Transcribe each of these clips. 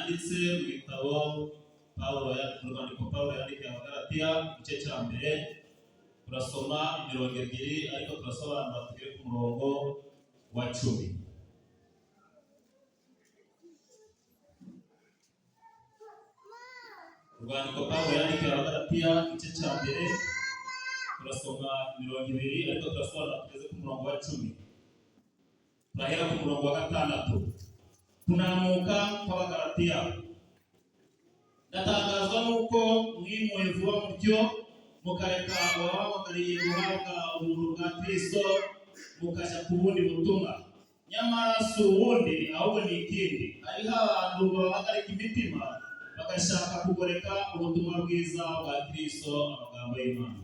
yanditse mu gitabo Pawulo yandikiye Abagalatiya igice cya mbere, turasoma imirongo 2 ariko turasobanura tugere ku murongo wa 10. Urwandiko Pawulo yandikiye Abagalatiya igice cya mbere, turasoma imirongo 2 ariko turasobanura tugeze ku murongo wa 10. Turahera ku murongo wa 6. Kunamuka kw'Abagalatiya. Ndatangazwa nuko mwimuye vuba mutyo mukareka abahamagariye guhabwa ubuntu bwa Kristo mukajya ku bundi butumwa. Nyamara si ubundi ahubwo ni ikindi. Hariho abantu bahagarika imitima bagashaka kugoreka ubutumwa bwiza bwa Kristo, amagambo y'Imana.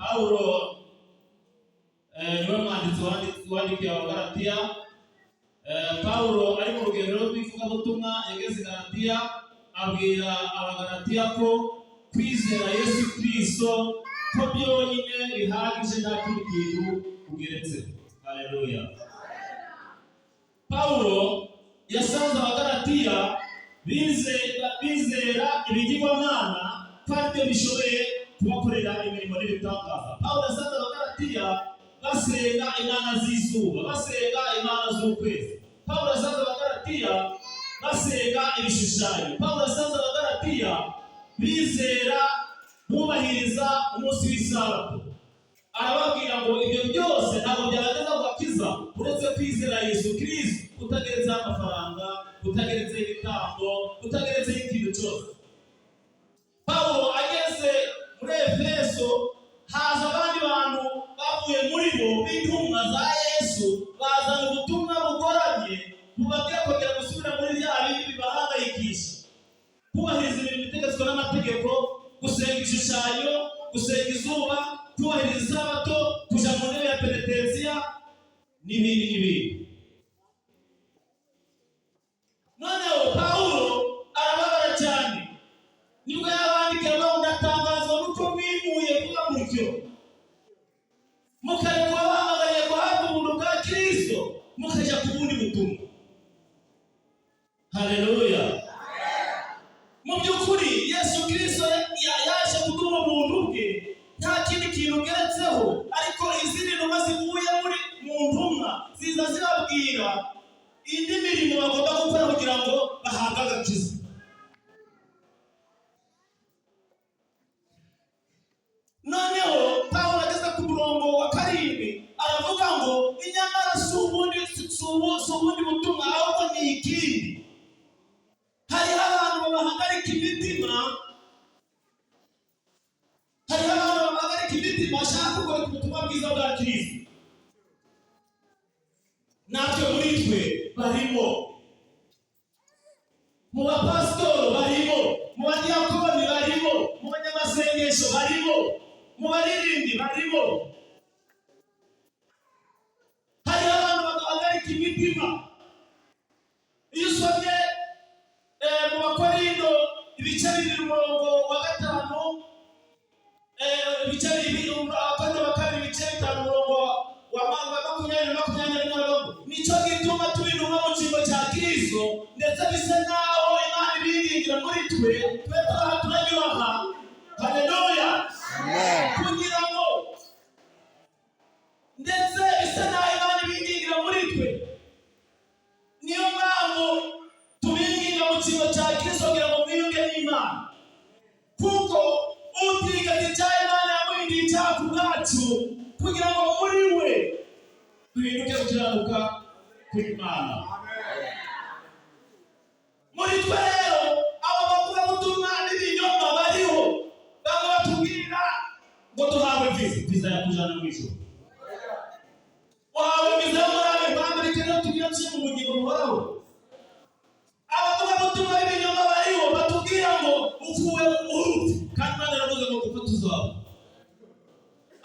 Pawulo niwe mwanditsi wandikiye Abagalatiya. Pawulo ari mu rugendo rwo kwivugabutumwa yageze i Galatiya, abwira Abagalatiya ko kwizera Yesu Kristo ko byonyine bihagije, nta kindi kintu ugeretse. Haleluya. Pawulo yasanze Abagalatiya bizera ibigirwamana kandi bishoboye kubakorera imirimo n'ibitangaza. Pawulo yasanze Abagalatiya basenga imana z'izuba, basenga imana z'ukwezi. Pawulo yasanze Abagalatiya basenga ibishushanyo. Pawulo yasanze Abagalatiya bizera bubahiriza umunsi w'isabato. Arababwira ngo ibyo byose ntabwo byageza gukiza uretse kwizera Yesu Kristo, kutageretseho amafaranga, kutageretseho ibitambo, kutageretseho ikintu cyose. Pawulo ageze muri Efeso, haza abandi bantu bavuye muri bo b'intumwa za Yesu, bazana ubutumwa bugoramye bubabwira kongera gusubira muri bya bindi bibahangayikisha, kubahiriza ibintu bitegetswe n'amategeko, gusenga ibishushanyo, gusenga izuba, kubahiriza isabato, kuja mu ntebe ya penetensiya n'ibindi n'ibindi. Noneho Pawulo arababara cyane, nibwo yabandikiye ngo ndatangazwa nuko mwimuye vuba mutyo mukareka abahamagariye guhabwa ubuntu bwa Kristo mukajya ku bundi butumwa. Haleluya. Mu by'ukuri Yesu Kristo yaje kuduha ubuntu bwe, nta kindi kintu ugeretseho, ariko izindi ntumwa zivuye mu ntumwa ziza zibabwira indi mirimo bagomba gukora kugira ngo bahabwe agakiza. Noneho Pawulo ageze ku murongo wa 7 aravuga ngo inyamara si ubundi butumwa ahubwo ni ikindi. Hariho abantu bahagarika imitima, bashaka gukora ubutumwa bwiza bwa Kristo. Natwe muri twe barimo, mu bapasitoro barimo, mu badiyakoni barimo, mu banyamasengesho barimo, mu baririmbyi barimo. Hari abantu bagahagarika imitima. Iyo usomye mu Bakorindo ibice 2 umurongo wa 5, ibice 2 Abakorinto ba 2 ibice 5 umurongo wa 20 nicyo gituma tubinuma mu cyimbo cya Kristo, ndetse bisa naho Imana ibiringira muri twe turanyubaha. Haleluya. Kugira ngo ndetse bisa naho Imana ibiringira muri twe, niyo mpamvu tubinginga mu cyimbo cya Kristo kugira ngo mwiyunge n'Imana, kuko utigeze icyaha Imana yamurindiye icyaha ku bwacu kugira ngo muri we duhinduke gukiranuka kw'Imana. Muri twe rero abo bavuga ubutumwa n'ibinyoma bariho, bamwe batubwira ngo duhawe viza ya kujana mu ijuru. Wahawe viza y'umurage kandi rikenda tugira mu bugingo buhoraho. Abavuga ubutumwa n'ibinyoma bariho, batubwira ngo uvuwe urupfu kandi Imana yaravuze ngo gupfa tuzaba.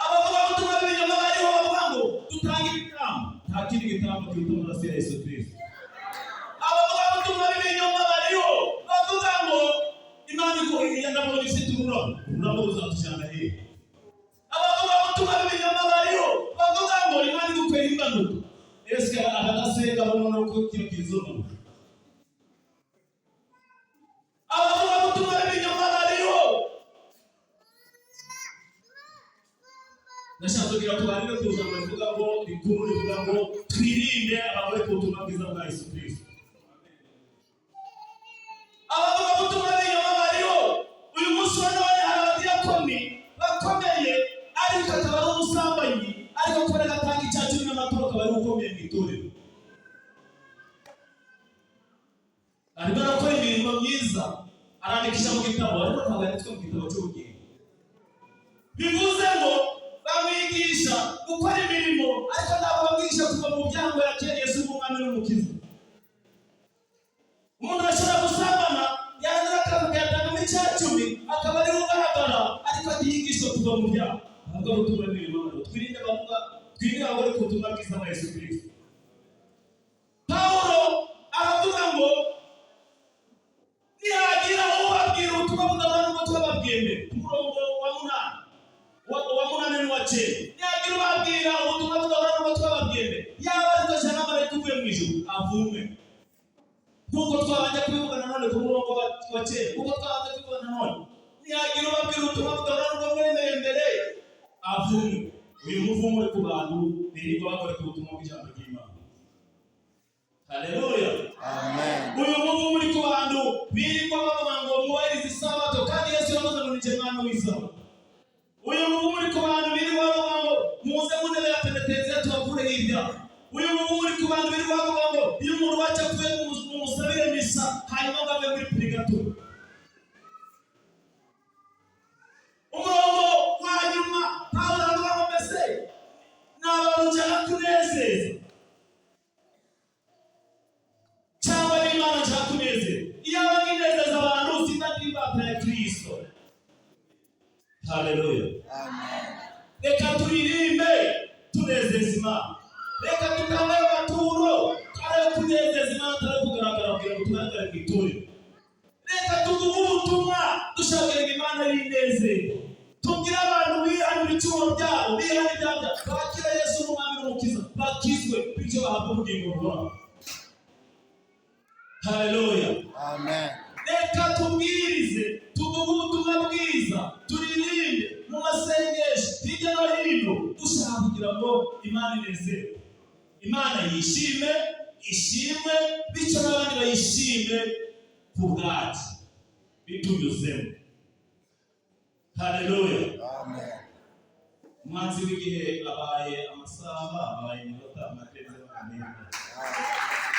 Abavuga ubutumwa n'ibinyoma bariho bavuga ngo dutange ibitambo, nta kindi gitambo kiruta amaraso ya Yesu Kristo. Abavuga ubutumwa n'ibinyoma bariho bavuga ngo Imana iguhiye ndabona ifite ururabo ruzatujyana hehe. Abavuga ubutumwa n'ibinyoma bariho bavuga ngo Imana igukwera imbanuka. Ese abadasenga babona ko kirizono abavuga ubutumwa b'ibinyoma bariho. Ndashaka kugira tubarire ku ijambo rivuga ngo rikuru rivuga ngo twirinde abagore ku butumwa bwiza bwa Yesu Kristo. Abavuga ubutumwa b'ibinyoma bariho. Uyu munsi wa none hari abadiyakoni bakomeye ariko akaba ari umusambanyi, ariko kubera agatanga icyaha cy'umwe n'amaturo akaba ari ukomeye mu itorero. Ariko arakora imirimo myiza, arandikisha mu gitabo, ariko ntabwo yanditswe mu gitabo cy'ubugingo. Bivuze ngo bamwigisha gukora imirimo, ariko ntabwo bamwigisha kuva mu byango yakiriye Yesu nk'umwami n'umukiza. Umuntu ashobora gusambana, yangira akatanga icyaha cy'umwe, akaba ari ugaragara, ariko atiyigishwa kuva mu byaha. Ntabwo ari ubutumwa bw'imirimo. Twirinde abavuga, twirinde abagore ku butumwa bwiza bwa Yesu Kristo. Pawulo aravuga ngo nihagira ubabwira ubutumwa budahura n'ubwo twababwiye mbere. Ku murongo wa 8 n'uwa 9. Nihagira ubabwira ubutumwa budahura n'ubwo twababwiye mbere, yaba ariko cyangwa amarayika uvuye mu ijuru, avumwe. Nk'uko twabanje kubivuga nanone ku murongo wa 9, nk'uko twabanje kubivuga nanone, nihagira ubabwira ubutumwa budahura n'ubwo mwemeye mbere, avumwe. Uyu muvumo uri ku bantu birirwa bakora ku butumwa bw'ijambo ry'Imana. Haleluya. Amen. Uyu muvumo uri ku bantu birirwa bavuga ngo mwubahirize isabato, kandi Yesu yavuze ngo ni mwana w'isabato. Uyu muvumo uri ku bantu birirwa bavuga ngo muze mu ntebe ya penetensiya tubakureho ibyaha. Uyu muvumo uri ku bantu birirwa bavuga ngo iyo umuntu wacu apfuye mumusabire misa, hanyuma ngo ave muri purigatori. Umurongo wa nyuma Pawulo aravuga ngo mbese n'abantu nshaka kunezeza cyangwa n'Imana nshaka kunezeza. Iyo abanga inezeza abantu sinari imbata ya Kristo. Haleluya. Amen. Reka turirimbe tunezeza Imana. Reka dutange amaturo ari kunezeza Imana, atari kugaragara kugira ngo tugaragare mu itorero. Reka tuvuge ubutumwa dushakira Imana y'inezero. Tubwire abantu bihanira icyuho byabo, bihanira ibyaha, bakira Yesu nk'umwami n'umukiza, bakizwe bityo bahabwe ubugingo buhoraho. Haleluya. Amen. Reka tubwirize, tuvuge ubutumwa bwiza, turirimbe mu masengesho hirya no hino, dushaka kugira ngo Imana inezerwe, Imana yishime, ishimwe, bityo n'abandi bayishime ku bwacu bitunyuzemo. Haleluya. Amen. Umwanzi w'igihe abaye amasaha, abaye iminota, amatezo, amen.